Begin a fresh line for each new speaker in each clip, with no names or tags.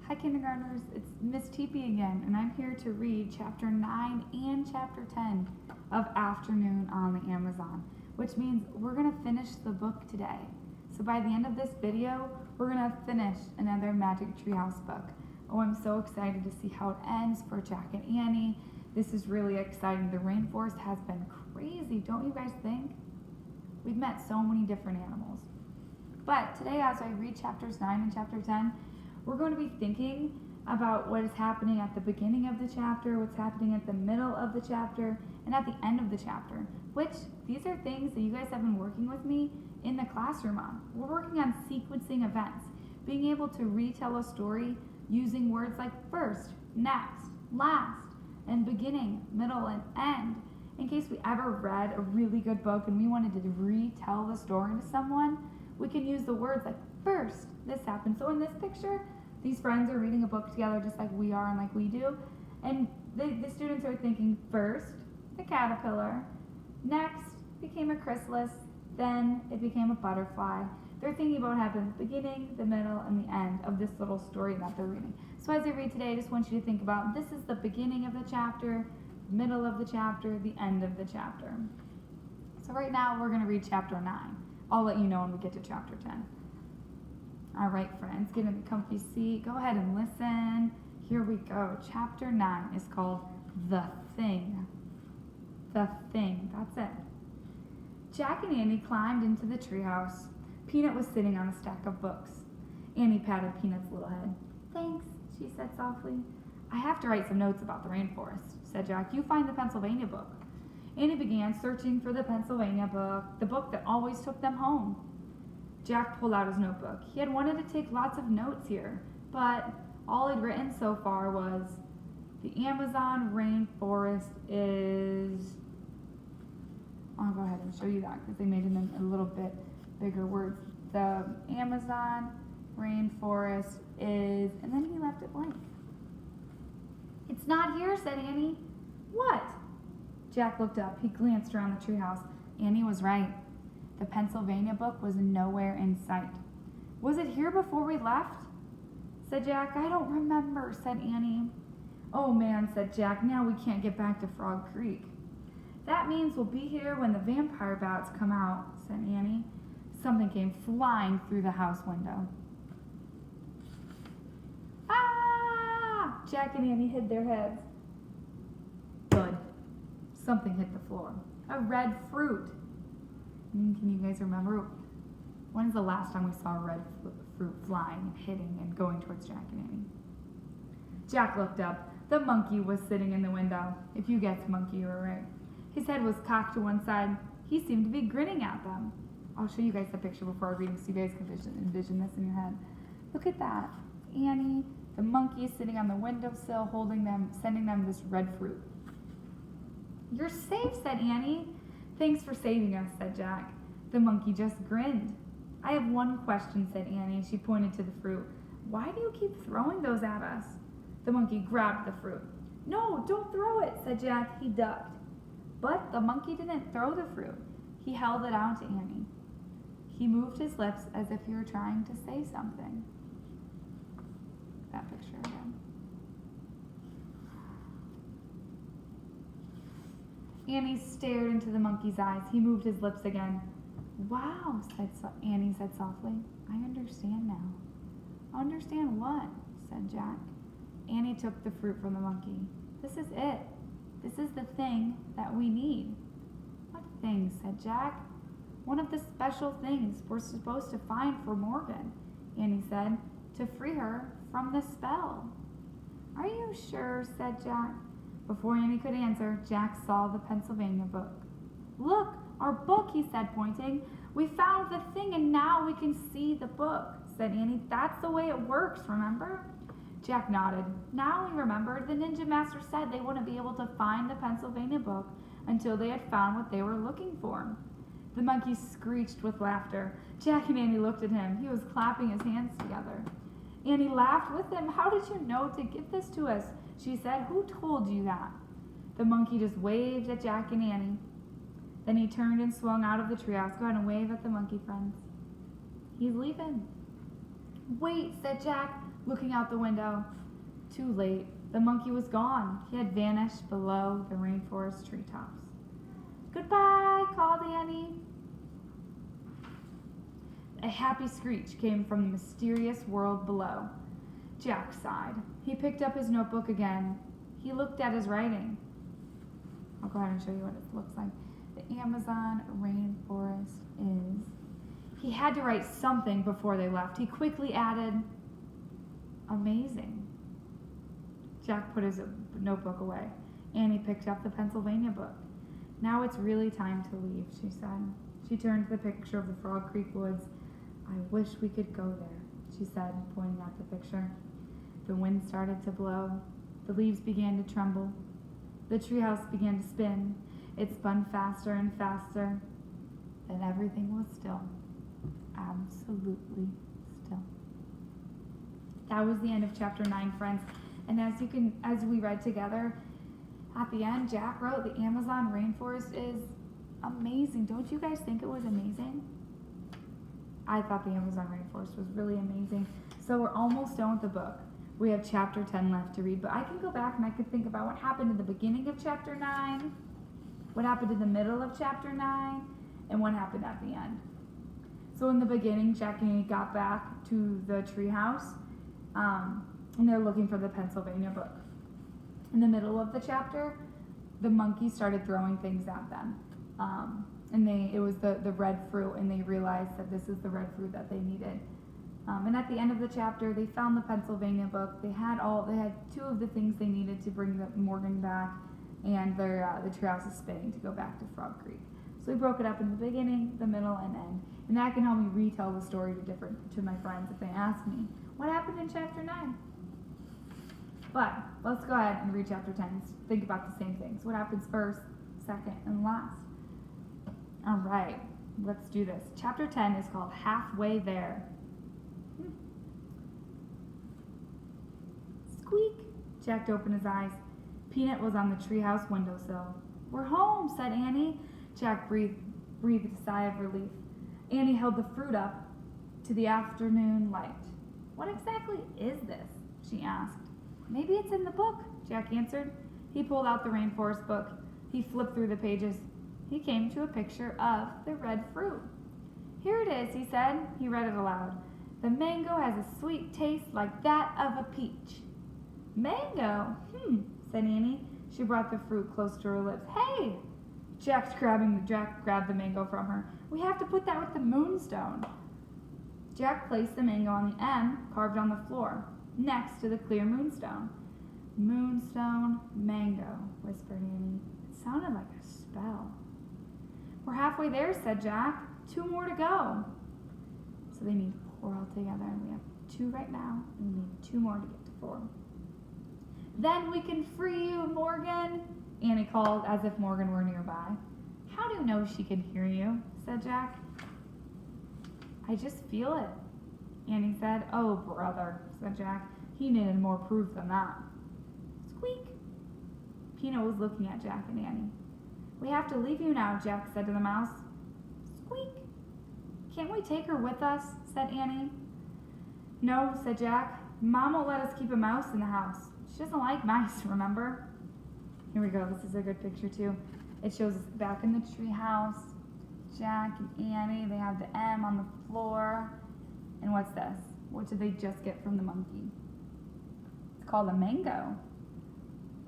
Hi kindergartners, it's Miss Teepee again, and I'm here to read chapter 9 and chapter 10 of Afternoon on the Amazon, which means we're going to finish the book today. So by the end of this video, we're going to finish another Magic Treehouse book. Oh, I'm so excited to see how it ends for Jack and Annie. This is really exciting. The rainforest has been crazy, don't you guys think? We've met so many different animals. But today, as I read chapters 9 and chapter 10, we're going to be thinking about what is happening at the beginning of the chapter, what's happening at the middle of the chapter, and at the end of the chapter, which these are things that you guys have been working with me in the classroom on. We're working on sequencing events, being able to retell a story using words like first, next, last, and beginning, middle, and end. In case we ever read a really good book and we wanted to retell the story to someone, we can use the words like first, this happened. So in this picture, these friends are reading a book together just like we are and like we do. And the students are thinking first, the caterpillar, next became a chrysalis, then it became a butterfly. They're thinking about having the beginning, the middle, and the end of this little story that they're reading. So as I read today, I just want you to think about this is the beginning of the chapter, middle of the chapter, the end of the chapter. So right now we're going to read chapter 9. I'll let you know when we get to chapter 10. All right, friends, get in a comfy seat. Go ahead and listen. Here we go. Chapter 9 is called The Thing. The Thing. That's it. Jack and Annie climbed into the treehouse. Peanut was sitting on a stack of books. Annie patted Peanut's little head. Thanks, she said softly. I have to write some notes about the rainforest, said Jack. You find the Pennsylvania book. Annie began searching for the Pennsylvania book, the book that always took them home. Jack pulled out his notebook. He had wanted to take lots of notes here, but all he'd written so far was, the Amazon rainforest is... I'll go ahead and show you that because they made it in a little bit bigger words. The Amazon rainforest is... And then he left it blank. It's not here, said Annie. What? Jack looked up. He glanced around the treehouse. Annie was right. The Pennsylvania book was nowhere in sight. Was it here before we left? Said Jack. I don't remember, said Annie. Oh man, said Jack. Now we can't get back to Frog Creek. That means we'll be here when the vampire bats come out, said Annie. Something came flying through the house window. Ah! Jack and Annie hid their heads. Good. Something hit the floor. A red fruit. Can you guys remember? When is the last time we saw a red fruit flying and hitting and going towards Jack and Annie? Jack looked up. The monkey was sitting in the window. If you guessed monkey, you were right. His head was cocked to one side. He seemed to be grinning at them. I'll show you guys the picture before I read so you guys can envision this in your head. Look at that. Annie, the monkey is sitting on the windowsill holding them, sending them this red fruit. You're safe, said Annie. Thanks for saving us, said Jack. The monkey just grinned. I have one question, said Annie. She pointed to the fruit. Why do you keep throwing those at us? The monkey grabbed the fruit. No, don't throw it, said Jack. He ducked. But the monkey didn't throw the fruit. He held it out to Annie. He moved his lips as if he were trying to say something. That picture again. Annie stared into the monkey's eyes. He moved his lips again. Wow, Annie said softly. I understand now. Understand what? Said Jack. Annie took the fruit from the monkey. This is it. This is the thing that we need. What thing? Said Jack. One of the special things we're supposed to find for Morgan, Annie said, to free her from the spell. Are you sure? Said Jack. Before Annie could answer, Jack saw the Pennsylvania book. Look, our book, he said, pointing. We found the thing and now we can see the book, said Annie. That's the way it works, remember? Jack nodded. Now he remembered the ninja master said they wouldn't be able to find the Pennsylvania book until they had found what they were looking for. The monkey screeched with laughter. Jack and Annie looked at him. He was clapping his hands together. Annie laughed with him. How did you know to give this to us? She said. Who told you that? The monkey just waved at Jack and Annie. Then he turned and swung out of the treehouse. Go ahead and wave at the monkey friends. He's leaving. Wait, said Jack. looking out the window. Too late. The monkey was gone. He had vanished below the rainforest treetops. "Goodbye," called Annie. A happy screech came from the mysterious world below. Jack sighed. He picked up his notebook again. He looked at his writing. I'll go ahead and show you what it looks like. The Amazon rainforest is... He had to write something before they left. He quickly added, "Amazing." Jack put his notebook away. Annie picked up the Pennsylvania book. "Now it's really time to leave," she said. She turned to the picture of the Frog Creek woods. "I wish we could go there," she said, pointing at the picture. The wind started to blow. The leaves began to tremble. The treehouse began to spin. It spun faster and faster. Then everything was still. Absolutely still. That was the end of chapter 9, friends. And as we read together, at the end, Jack wrote, "The Amazon rainforest is amazing." Don't you guys think it was amazing? I thought the Amazon rainforest was really amazing. So we're almost done with the book. We have chapter 10 left to read, but I can go back and I can think about what happened in the beginning of chapter 9, what happened in the middle of chapter 9, and what happened at the end. So in the beginning, Jack and Annie got back to the treehouse, and they're looking for the Pennsylvania book. In the middle of the chapter, the monkey started throwing things at them. And it was the red fruit, and they realized that this is the red fruit that they needed. And at the end of the chapter, they found the Pennsylvania book. They had 2 of the things they needed to bring Morgan back, and the treehouse is spinning to go back to Frog Creek. So we broke it up in the beginning, the middle, and end. And that can help me retell the story to my friends if they ask me, what happened in chapter 9? But let's go ahead and read chapter 10. Think about the same things. What happens first, second, and last? All right, let's do this. Chapter 10 is called Halfway There. Squeak! Jack opened his eyes. Peanut was on the treehouse windowsill. "We're home," said Annie. Jack breathed a sigh of relief. Annie held the fruit up to the afternoon light. "What exactly is this?" she asked. "Maybe it's in the book," Jack answered. He pulled out the rainforest book. He flipped through the pages. He came to a picture of the red fruit. "Here it is," he said. He read it aloud. "The mango has a sweet taste like that of a peach." "Mango? Said Annie. She brought the fruit close to her lips. "Hey!" Jack grabbed the mango from her. "We have to put that with the moonstone." Jack placed the mango on the M carved on the floor, next to the clear moonstone. "Moonstone, mango," whispered Annie. It sounded like a spell. "We're halfway there," said Jack. 2 more to go." So they need 4 altogether, and we have 2 right now, and we need 2 more to get to 4. "Then we can free you, Morgan," Annie called as if Morgan were nearby. "How do you know she can hear you?" said Jack. "I just feel it," Annie said. "Oh, brother," said Jack. He needed more proof than that. Squeak! Peanut was looking at Jack and Annie. "We have to leave you now," Jack said to the mouse. Squeak! "Can't we take her with us?" said Annie. "No," said Jack. "Mom won't let us keep a mouse in the house. She doesn't like mice, remember?" Here we go. This is a good picture, too. It shows us back in the tree house. Jack and Annie, they have the M on the floor. And what's this? What did they just get from the monkey? It's called a mango.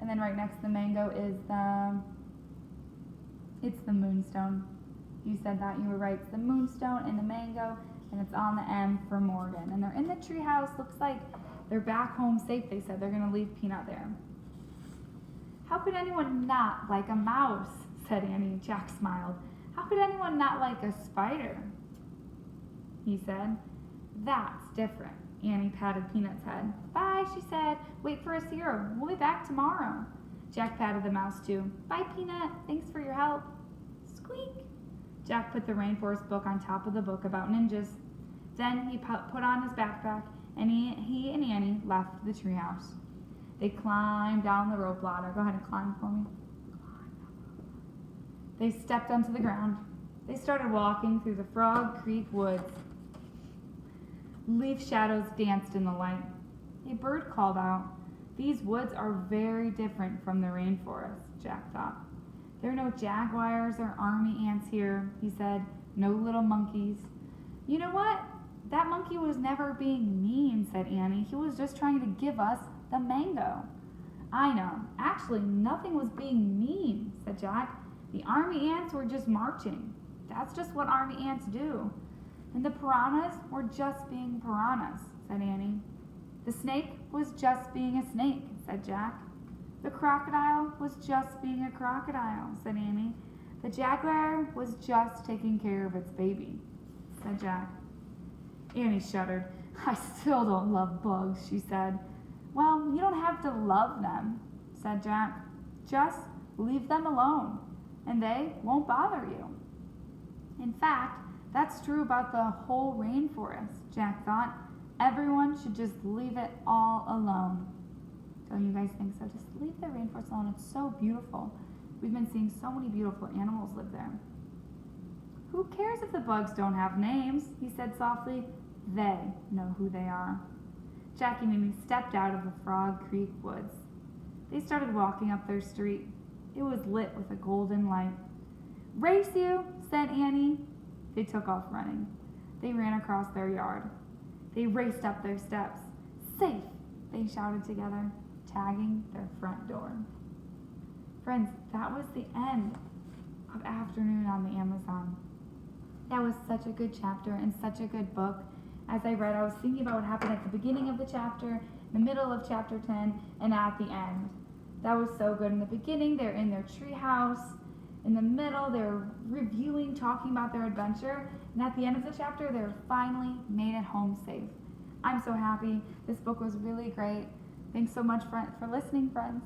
And then right next to the mango is it's the moonstone. You said that, you were right. It's the moonstone and the mango, and it's on the M for Morgan. And they're in the tree house. Looks like they're back home safe, they said. They're going to leave Peanut there. "How could anyone not like a mouse?" said Annie. Jack smiled. "How could anyone not like a spider?" he said. "That's different." Annie patted Peanut's head. "Bye," she said. "Wait for us here. We'll be back tomorrow." Jack patted the mouse too. "Bye, Peanut. Thanks for your help." Squeak! Jack put the rainforest book on top of the book about ninjas. Then he put on his backpack, and he and Annie left the treehouse. They climbed down the rope ladder. Go ahead and climb for me. They stepped onto the ground. They started walking through the Frog Creek woods. Leaf shadows danced in the light. A bird called out. These woods are very different from the rainforest, Jack thought. There are no jaguars or army ants here, he said. No little monkeys. You know what? That monkey was never being mean, said Annie. He was just trying to give us the mango. I know. Actually, nothing was being mean, said Jack. The army ants were just marching. That's just what army ants do. And the piranhas were just being piranhas, said Annie. The snake was just being a snake, said Jack. The crocodile was just being a crocodile, said Annie. The jaguar was just taking care of its baby, said Jack. Annie shuddered. I still don't love bugs, she said. Well, you don't have to love them, said Jack. Just leave them alone, and they won't bother you. In fact, that's true about the whole rainforest, Jack thought. Everyone should just leave it all alone. Don't you guys think so? Just leave the rainforest alone. It's so beautiful. We've been seeing so many beautiful animals live there. Who cares if the bugs don't have names? He said softly. They know who they are. Jack and Amy stepped out of the Frog Creek woods. They started walking up their street. It was lit with a golden light. Race you, said Annie. They took off running. They ran across their yard. They raced up their steps. Safe, they shouted together, tagging their front door. Friends, that was the end of Afternoon on the Amazon. That was such a good chapter and such a good book. As I read, I was thinking about what happened at the beginning of the chapter, the middle of chapter 10, and at the end. That was so good. In the beginning, they're in their tree house. In the middle, they're reviewing, talking about their adventure. And at the end of the chapter, they're finally made it home safe. I'm so happy. This book was really great. Thanks so much for listening, friends.